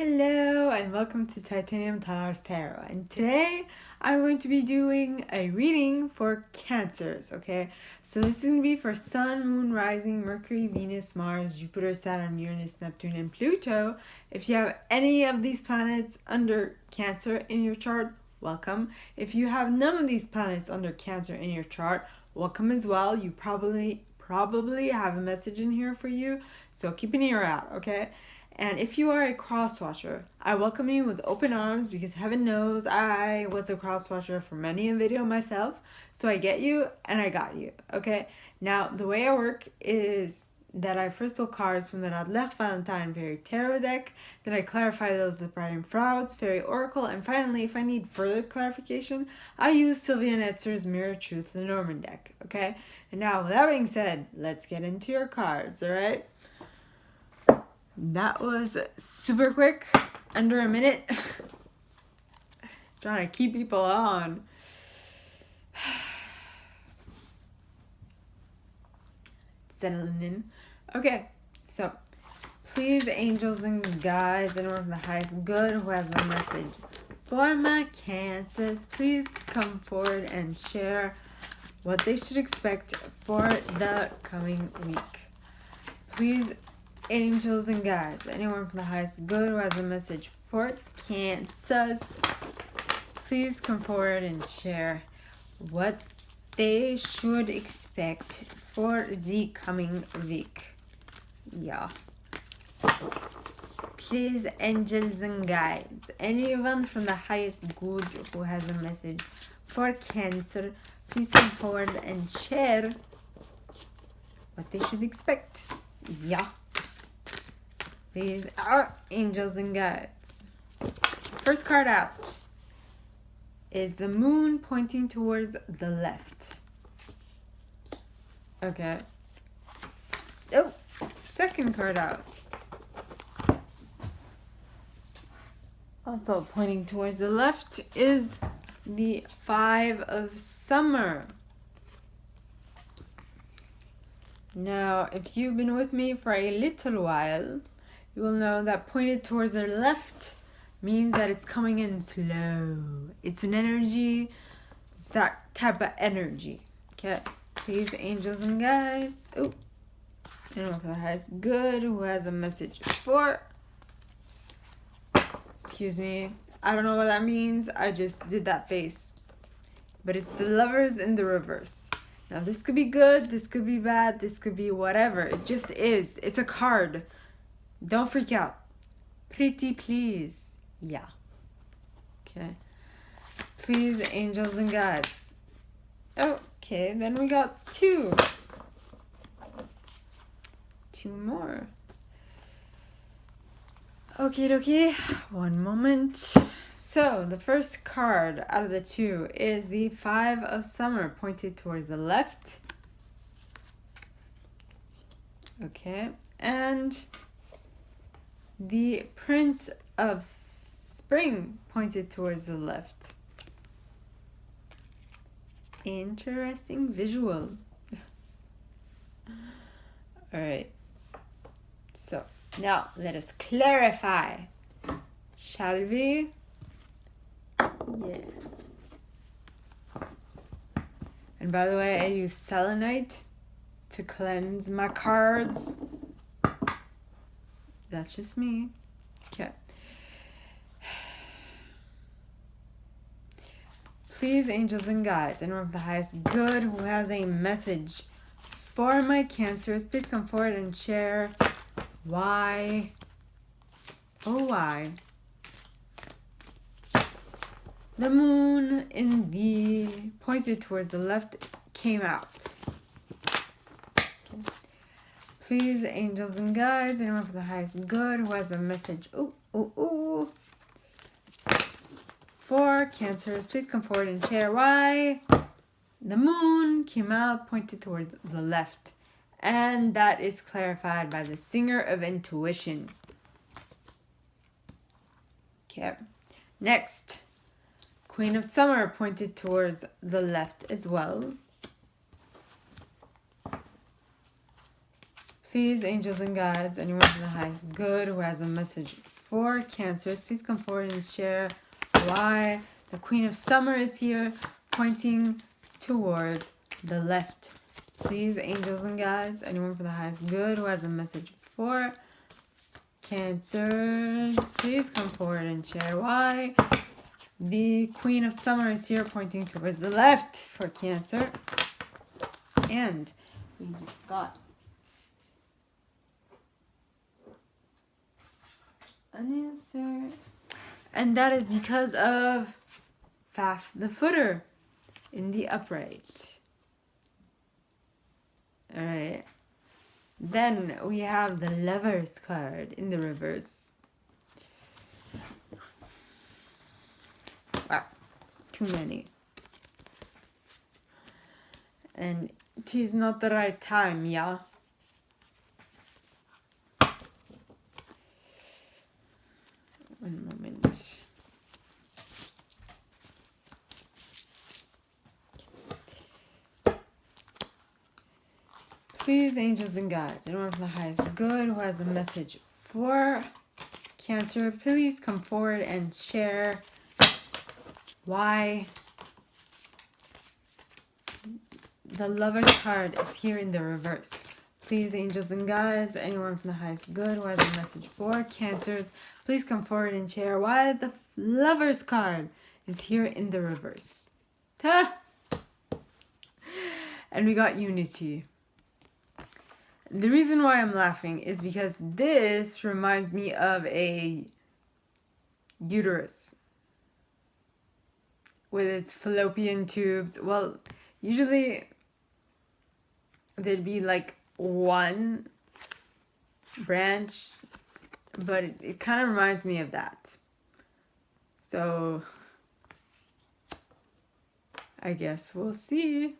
Hello and welcome to Titanium Talar's Tarot, and today I'm going to be doing a reading for Cancers, okay? So this is going to be for Sun, Moon, Rising, Mercury, Venus, Mars, Jupiter, Saturn, Uranus, Neptune, and Pluto. If you have any of these planets under Cancer in your chart, welcome. If you have none of these planets under Cancer in your chart, welcome as well. You probably have a message in here for you, so keep an ear out, okay? And if you are a cross-watcher, I welcome you with open arms because heaven knows I was a cross-watcher for many a video myself. So I get you and I got you, okay? Now, the way I work is that I first pull cards from the Radler Valentine Fairy Tarot deck, then I clarify those with Brian Froud's Fairy Oracle, and finally, if I need further clarification, I use Sylvia Netzer's Mirror Truth Lenormand deck, okay? And now, with that being said, let's get into your cards, alright? That was super quick, under a minute. Trying to keep people on. Settling in. Okay, so please, angels and guides, anyone from the highest good who has a message for my Cancers, please come forward and share what they should expect for the coming week. Please, angels and guides, anyone from the highest good who has a message for Cancers, please come forward and share what they should expect for the coming week. Yeah. Please, angels and guides, anyone from the highest good who has a message for Cancer, please come forward and share what they should expect. Yeah. These are angels and guides. First card out is the moon pointing towards the left. Okay. Oh, second card out. Also pointing towards the left is the Five of Summer. Now, if you've been with me for a little while, you will know that pointed towards the left means that it's coming in slow. It's an energy. It's that type of energy. Okay. Please, angels and guides. Oh. Anyone from the highest good who has a message for. Excuse me. I don't know what that means. I just did that face. But it's the Lovers in the reverse. Now, this could be good. This could be bad. This could be whatever. It just is. It's a card. Don't freak out. Pretty please. Yeah. Okay. Please, angels and guides. Okay, then we got two. Two more. Okie dokie. One moment. So, the first card out of the two is the Five of Summer pointed towards the left. Okay. And the Prince of Spring pointed towards the left. Interesting visual. Alright. So, now let us clarify. Shall we? Yeah. And by the way, I use selenite to cleanse my cards. That's just me. Okay. Please, angels and guides, anyone from the highest good who has a message for my Cancers, please come forward and share why, oh why, the moon in the pointed towards the left came out. Please, angels and guides, anyone for the highest good who has a message for Cancers, please come forward and share why the moon came out pointed towards the left. And that is clarified by the Singer of Intuition. Okay. Next, Queen of Summer pointed towards the left as well. Please, angels and guides, anyone from the highest good who has a message for Cancers. Please come forward and share why the Queen of Summer is here, pointing towards the left. Please, angels and guides, anyone for the highest good who has a message for Cancers, please come forward and share why the Queen of Summer is here, pointing towards the left for Cancer. And we just got an answer. And that is because of Faf the Footer in the upright. Alright. Then we have the Lovers card in the reverse. Wow. Too many. And it is not the right time, yeah? One moment. Please, angels and guides, anyone from the highest good who has a message for Cancer, please come forward and share why the Lover's card is here in the reverse. Please, angels and guides, anyone from the highest good who has a message for Cancers, please come forward and share why the Lover's card is here in the reverse. And we got Unity. The reason why I'm laughing is because this reminds me of a uterus with its fallopian tubes. Well, usually there'd be like one branch, but it kind of reminds me of that. So I guess we'll see.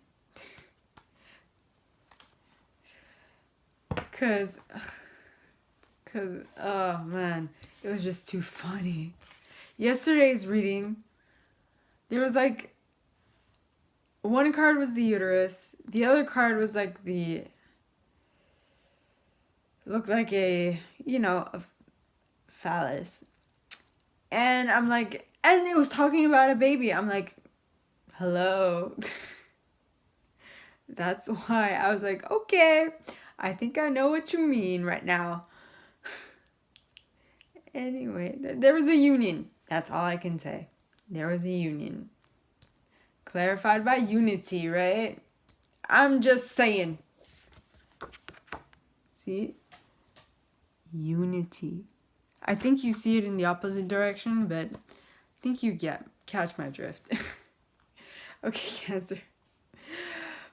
Cause, oh man, it was just too funny. Yesterday's reading, there was like, one card was the uterus, the other card was like looked like a phallus. And I'm like, and it was talking about a baby. I'm like, hello. That's why I was like, okay. I think I know what you mean right now. Anyway, there was a union. That's all I can say. There was a union. Clarified by Unity, right? I'm just saying. See? Unity. I think you see it in the opposite direction, but I think you catch my drift. Okay, Cancer.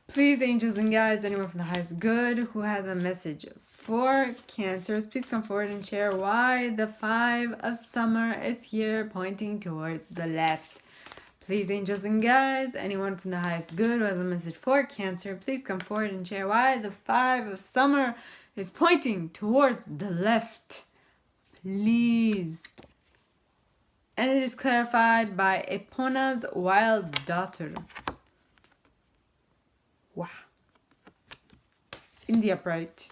Please, angels and guides, anyone from the highest good who has a message for Cancers, please come forward and share why the Five of Summer is here, pointing towards the left. Please, angels and guides, anyone from the highest good who has a message for Cancer, please come forward and share why the Five of Summer is pointing towards the left. Please. And it is clarified by Epona's Wild Daughter. Wow. In the upright.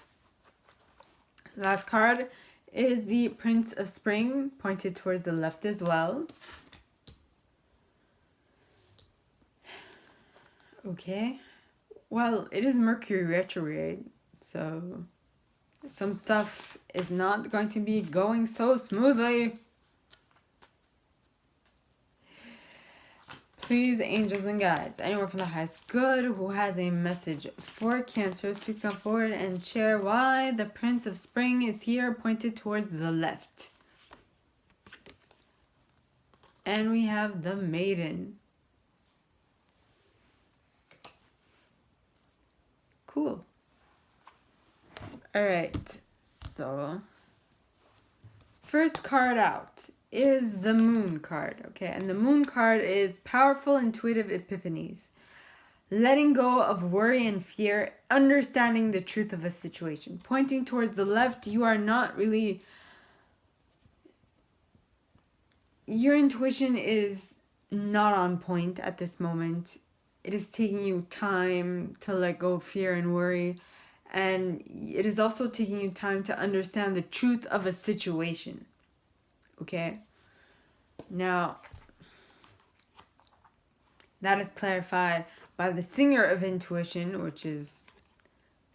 Last card is the Prince of Spring, pointed towards the left as well. Okay. Well, it is Mercury retrograde, so some stuff is not going to be going so smoothly. Please, angels and guides, anyone from the highest good who has a message for Cancers, please come forward and share why the Prince of Spring is here, pointed towards the left. And we have the Maiden. Cool. Alright, so first card out is the Moon card, okay? And the Moon card is powerful, intuitive epiphanies. Letting go of worry and fear, understanding the truth of a situation. Pointing towards the left, you are not really... Your intuition is not on point at this moment. It is taking you time to let go of fear and worry. And it is also taking you time to understand the truth of a situation. Okay? Now, that is clarified by the singer of intuition, which is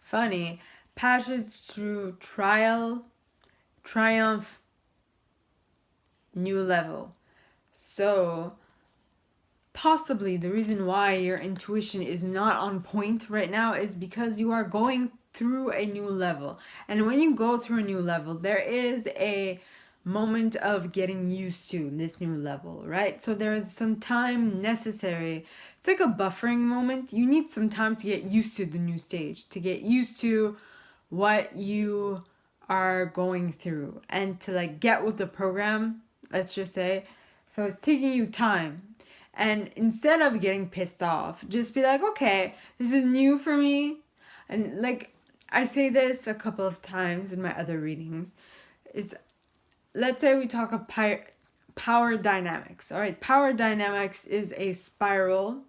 funny. Passage through trial, triumph, new level. So, possibly the reason why your intuition is not on point right now is because you are going through a new level. And when you go through a new level, there is a moment of getting used to this new level, right? So there is some time necessary. It's like a buffering moment. You need some time to get used to the new stage, to get used to what you are going through, and to like get with the program, let's just say. So it's taking you time. And instead of getting pissed off, just be like, okay, this is new for me. And like I say this a couple of times in my other readings, is let's say we talk of power dynamics. All right, power dynamics is a spiral.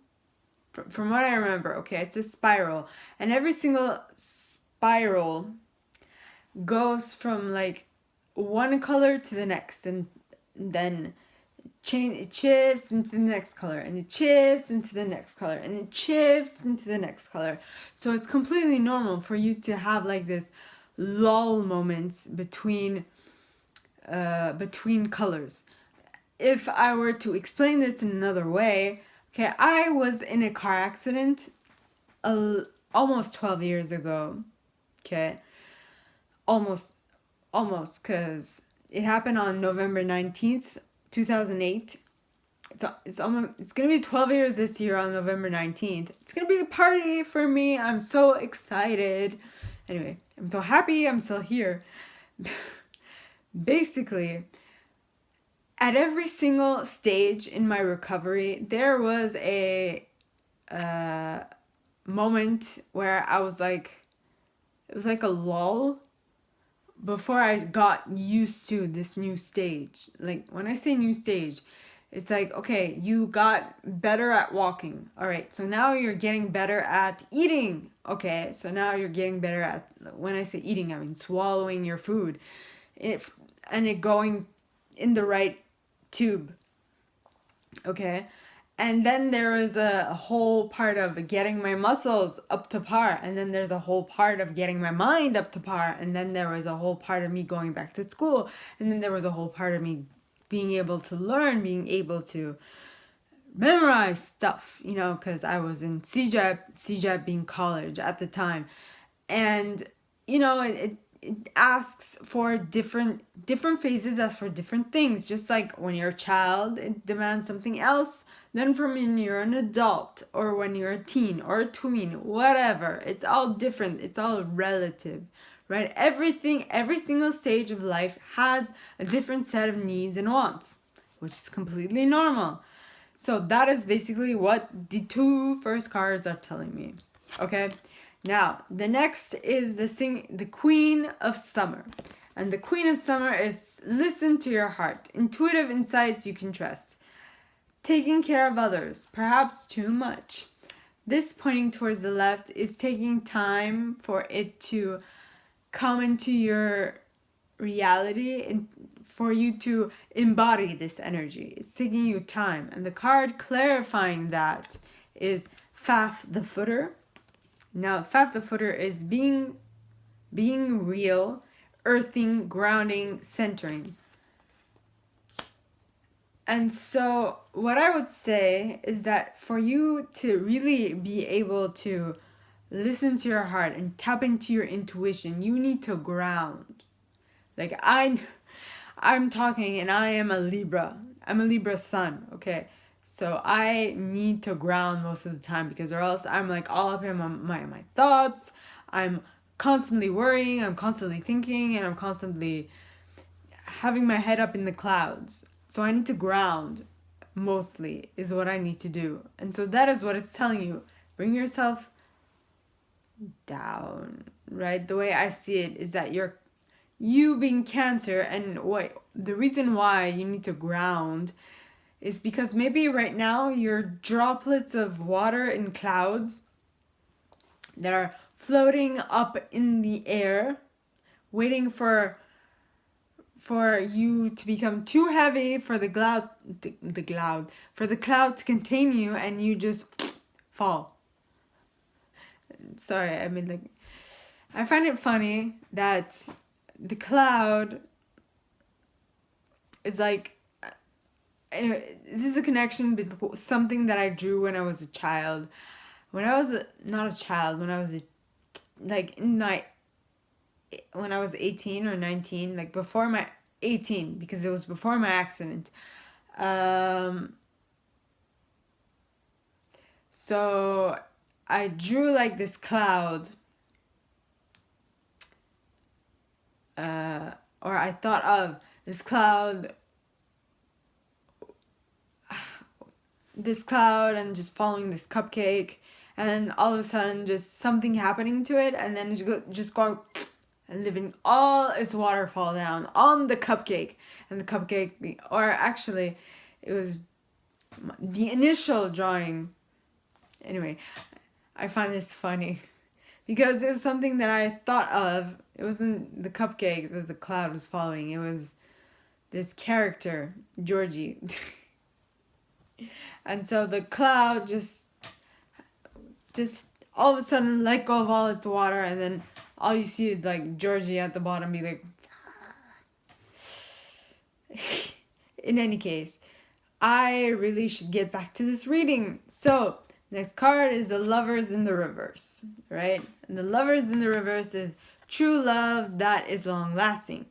From what I remember, okay, it's a spiral. And every single spiral goes from like one color to the next, and then it shifts into the next color, and it shifts into the next color, and it shifts into the next color. So it's completely normal for you to have like this lull moments between colors. If I were to explain this in another way, okay, I was in a car accident almost 12 years ago. Okay, almost, because it happened on November 19th, 2008. It's gonna be 12 years this year on November 19th. It's gonna be a party for me. I'm so excited. Anyway, I'm so happy I'm still here. Basically, at every single stage in my recovery, there was a moment where I was like, it was like a lull before I got used to this new stage. Like when I say new stage, it's like, okay, you got better at walking. All right, so now you're getting better at eating. Okay, so now you're getting better at, when I say eating, I mean swallowing your food. And it going in the right tube. Okay, and then there is a whole part of getting my muscles up to par, and then there's a whole part of getting my mind up to par, and then there was a whole part of me going back to school, and then there was a whole part of me being able to learn, being able to memorize stuff, because I was in CJAP being college at the time. And it asks for different phases, asks for different things. Just like when you're a child, it demands something else than from when you're an adult, or when you're a teen or a tween, whatever. It's all different. It's all relative, right? Every single stage of life has a different set of needs and wants, which is completely normal. So that is basically what the two first cards are telling me. Okay? Now, the next is the Queen of Summer. And the Queen of Summer is listen to your heart. Intuitive insights you can trust. Taking care of others, perhaps too much. This pointing towards the left is taking time for it to come into your reality and for you to embody this energy. It's taking you time. And the card clarifying that is Faf the Footer. Now, Faf the Footer is being real, earthing, grounding, centering. And so what I would say is that for you to really be able to listen to your heart and tap into your intuition, you need to ground. Like I'm talking, and I am a Libra. I'm a Libra sun, okay? So I need to ground most of the time, because or else I'm like all up in my thoughts. I'm constantly worrying, I'm constantly thinking, and I'm constantly having my head up in the clouds. So I need to ground, mostly, is what I need to do. And so that is what it's telling you. Bring yourself down, right? The way I see it is that you being Cancer, and what the reason why you need to ground is because maybe right now you're droplets of water in clouds that are floating up in the air, waiting for for you to become too heavy for the cloud, for the cloud to contain you, and you just fall. Sorry, I mean, like, I find it funny that the cloud is like, anyway, this is a connection with something that I drew when I was a child. When I was not a child, when I was when I was 18 or 19, like before my 18, because it was before my accident. So I drew like this cloud, or I thought of this cloud, and just following this cupcake, and then all of a sudden just something happening to it, and then just going and leaving all its water fall down on the cupcake, and the cupcake, or actually it was the initial drawing. Anyway, I find this funny because it was something that I thought of. It wasn't the cupcake that the cloud was following. It was this character, Georgie. And so the cloud just all of a sudden let go of all its water, and then all you see is like Georgie at the bottom be like. In any case, I really should get back to this reading. So next card is the Lovers in the reverse, right? And the Lovers in the reverse is true love that is long lasting.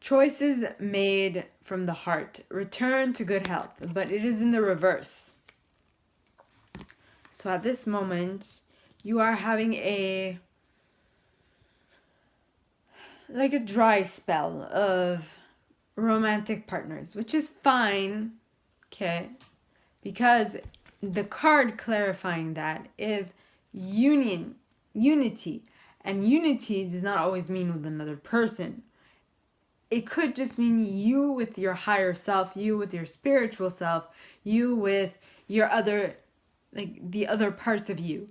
Choices made from the heart. Return to good health. But it is in the reverse. So at this moment, you are having a dry spell of romantic partners, which is fine, okay? Because the card clarifying that is unity. And unity does not always mean with another person. It could just mean you with your higher self, you with your spiritual self, you with your other, the other parts of you.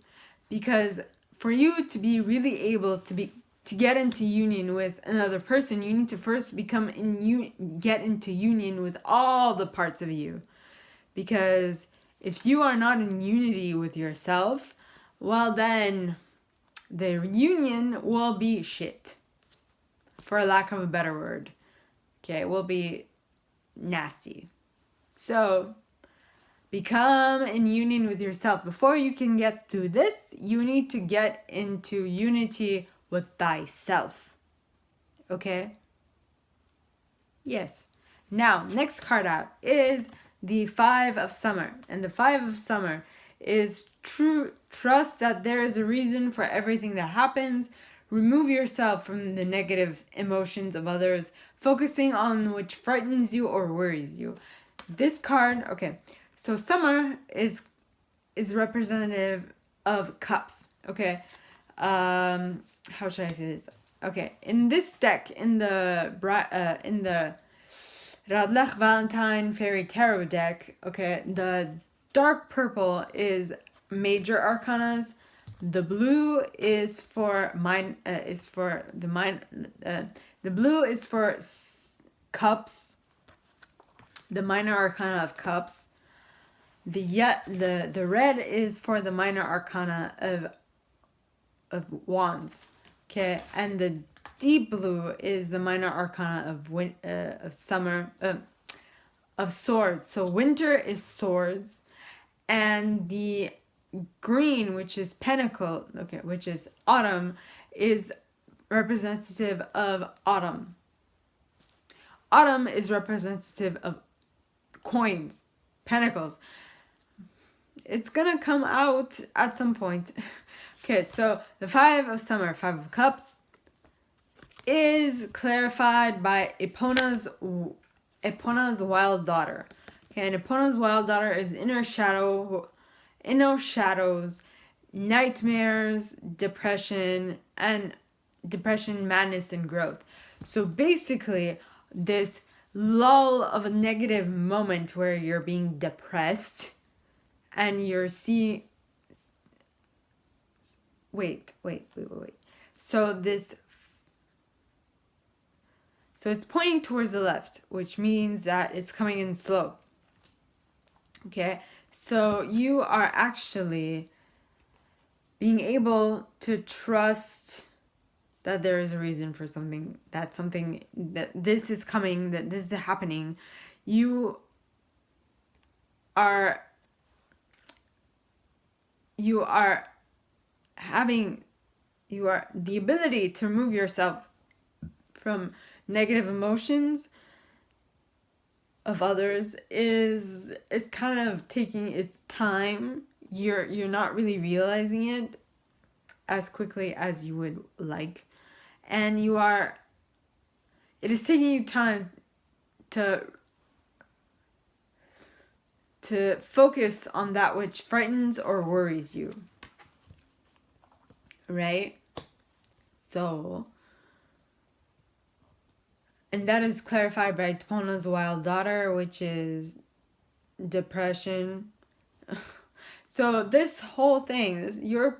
Because for you to be really able to get into union with another person, you need to first get into union with all the parts of you. Because if you are not in unity with yourself, well then the union will be shit. For lack of a better word. Okay, it will be nasty. So, become in union with yourself. Before you can get through this, you need to get into unity with thyself. Okay? Yes. Now, next card out is the Five of Summer. And the Five of Summer is trust that there is a reason for everything that happens. Remove yourself from the negative emotions of others, focusing on which frightens you or worries you. This card, okay, so summer is representative of cups, okay? How should I say this? Okay, in this deck, in the Radlach Valentine Fairy Tarot deck, okay, the dark purple is major arcanas. The blue is for the blue is for cups, the minor arcana of cups. The red is for the minor arcana of wands. Okay, and the deep blue is the minor arcana of summer, of swords. So winter is swords, and the green, which is pentacle, okay, which is autumn, is representative of autumn. Autumn is representative of coins, pentacles. It's gonna come out at some point. Okay, so the Five of Summer, Five of Cups, is clarified by Epona's wild daughter. Okay, and Epona's wild daughter is inner shadows, nightmares, depression, madness, and growth. So basically, this lull of a negative moment where you're being depressed and you're seeing... Wait. So So it's pointing towards the left, which means that it's coming in slow. Okay, so you are actually being able to trust that there is a reason for something, that this is coming, that this is happening. You are having the ability to remove yourself from negative emotions of others is kind of taking its time. You're not really realizing it as quickly as you would like, and it is taking you time to focus on that which frightens or worries you, right? So, and that is clarified by Topona's wild daughter, which is depression. So this whole thing, you're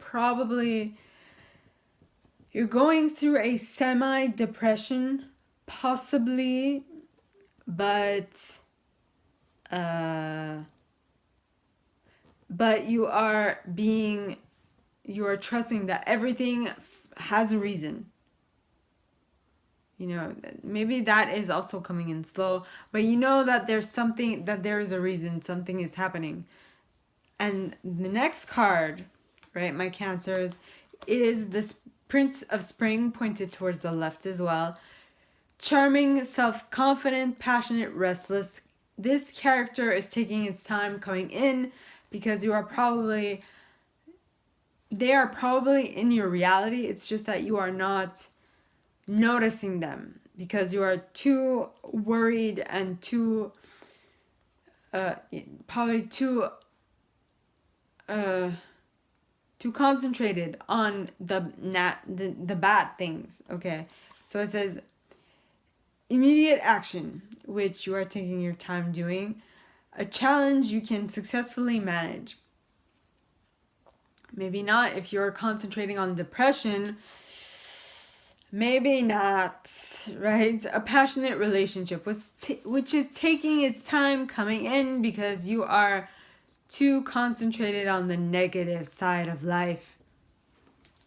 going through a semi-depression, possibly, but you are trusting that everything has a reason. You know, maybe that is also coming in slow, but you know that there is a reason, something is happening. And the next card, right, my Cancers, is this Prince of Spring, pointed towards the left as well. Charming, self-confident, passionate, restless. This character is taking its time coming in because they are probably in your reality. It's just that you are not noticing them because you are too worried and too concentrated on the bad things. Okay, so it says immediate action, which you are taking your time doing. A challenge you can successfully manage. Maybe not if you're concentrating on depression. Maybe not, right? A passionate relationship, which is taking its time coming in because you are too concentrated on the negative side of life.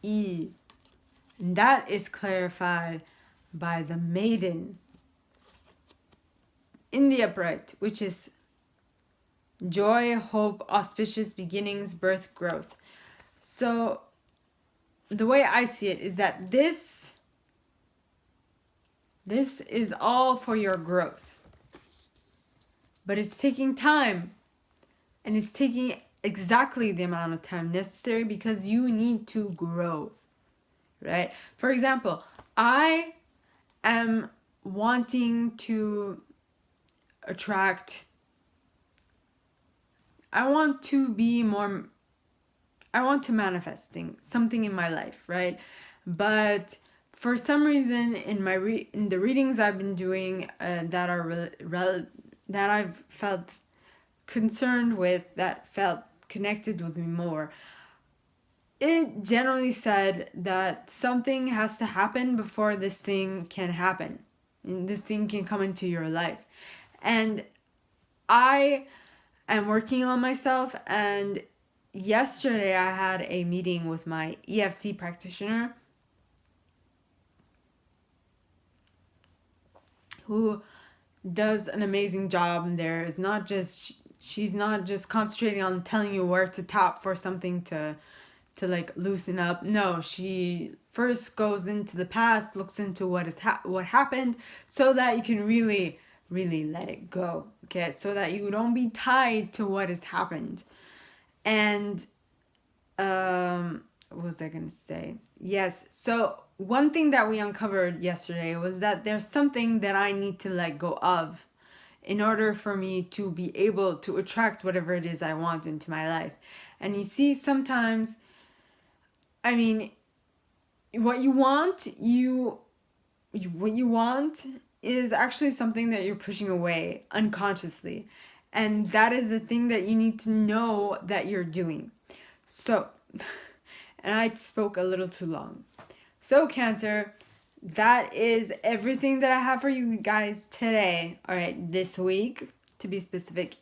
And that is clarified by the Maiden in the upright, which is joy, hope, auspicious beginnings, birth, growth. So the way I see it is that this is all for your growth, but it's taking time, and it's taking exactly the amount of time necessary because you need to grow, right? For example, I am wanting to attract, I want to manifest something in my life, right? But for some reason in the readings I've been doing that I've felt concerned with, that felt connected with me more, it generally said that something has to happen before this thing can happen. And this thing can come into your life. And I am working on myself, and yesterday I had a meeting with my EFT practitioner who does an amazing job. And she's not just concentrating on telling you where to tap for something to like loosen up. No, she first goes into the past, looks into what happened, so that you can really let it go. Okay, so that you don't be tied to what has happened. And what was I gonna say? Yes, so one thing that we uncovered yesterday was that there's something that I need to let go of in order for me to be able to attract whatever it is I want into my life. And you see, sometimes, I mean, what you want is actually something that you're pushing away unconsciously. And that is the thing that you need to know that you're doing. So, and I spoke a little too long. So, Cancer, that is everything that I have for you guys today. All right, this week, to be specific.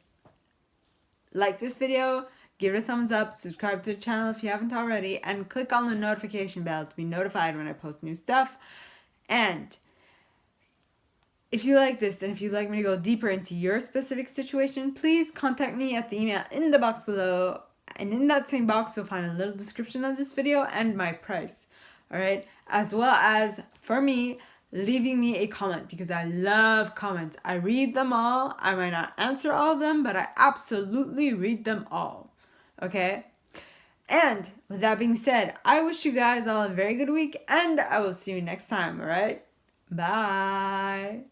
Like this video, give it a thumbs up, subscribe to the channel if you haven't already, and click on the notification bell to be notified when I post new stuff. And if you like this, and if you'd like me to go deeper into your specific situation, please contact me at the email in the box below. And in that same box, you'll find a little description of this video and my price. All right, as well as for me, leaving me a comment, because I love comments. I read them all. I might not answer all of them, but I absolutely read them all. Okay? And with that being said, I wish you guys all a very good week, and I will see you next time, all right? Bye.